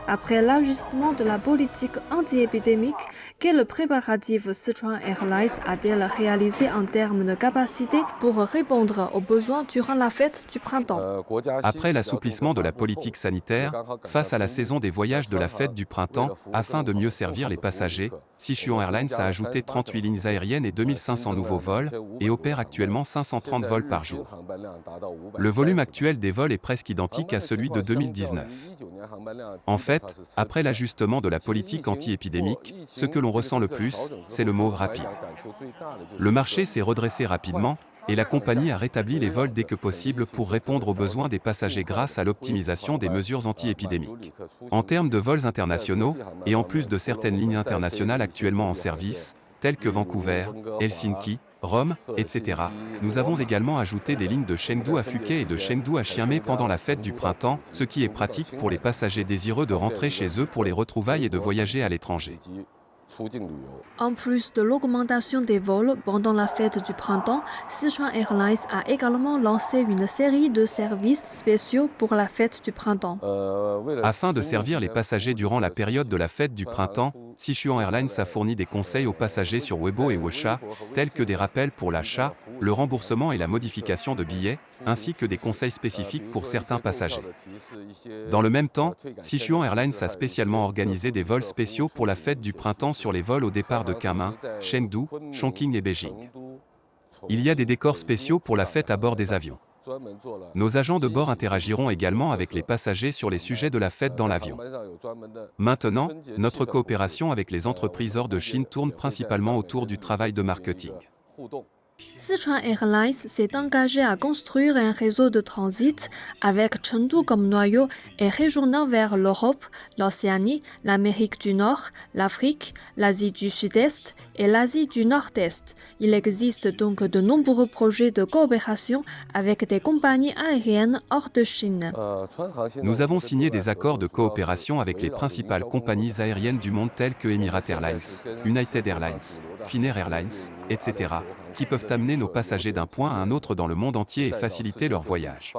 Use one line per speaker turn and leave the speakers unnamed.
Après l'ajustement de la politique anti-épidémique, quels préparatifs Sichuan Airlines a-t-elle réalisé en termes de capacité pour répondre aux besoins durant la fête du printemps?
Après l'assouplissement de la politique sanitaire, face à la saison des voyages de la fête du printemps, afin de mieux servir les passagers, Sichuan Airlines a ajouté 38 lignes aériennes et 2500 nouveaux vols, et opère actuellement 530 vols par jour. Le volume actuel des vols est presque identique à celui de 2019. En fait, après l'ajustement de la politique anti-épidémique, ce que l'on ressent le plus, c'est le mot rapide. Le marché s'est redressé rapidement, et la compagnie a rétabli les vols dès que possible pour répondre aux besoins des passagers grâce à l'optimisation des mesures anti-épidémiques. En termes de vols internationaux, et en plus de certaines lignes internationales actuellement en service, telles que Vancouver, Helsinki, Rome, etc., nous avons également ajouté des lignes de Chengdu à Phuket et de Chengdu à Xiamen pendant la fête du printemps, ce qui est pratique pour les passagers désireux de rentrer chez eux pour les retrouvailles et de voyager à l'étranger.
En plus de l'augmentation des vols pendant la fête du printemps, Sichuan Airlines a également lancé une série de services spéciaux pour la fête du printemps.
Afin de servir les passagers durant la période de la fête du printemps, Sichuan Airlines a fourni des conseils aux passagers sur Weibo et Wechat, tels que des rappels pour l'achat, le remboursement et la modification de billets, ainsi que des conseils spécifiques pour certains passagers. Dans le même temps, Sichuan Airlines a spécialement organisé des vols spéciaux pour la fête du printemps sur les vols au départ de Kunming, Chengdu, Chongqing et Beijing. Il y a des décors spéciaux pour la fête à bord des avions. Nos agents de bord interagiront également avec les passagers sur les sujets de la fête dans l'avion. Maintenant, notre coopération avec les entreprises hors de Chine tourne principalement autour du travail de marketing.
Sichuan Airlines s'est engagé à construire un réseau de transit avec Chengdu comme noyau et régionant vers l'Europe, l'Océanie, l'Amérique du Nord, l'Afrique, l'Asie du Sud-Est et l'Asie du Nord-Est. Il existe donc de nombreux projets de coopération avec des compagnies aériennes hors de Chine.
Nous avons signé des accords de coopération avec les principales compagnies aériennes du monde telles que Emirates Airlines, United Airlines, Finnair Airlines, etc., qui peuvent amener nos passagers d'un point à un autre dans le monde entier et faciliter leur voyage.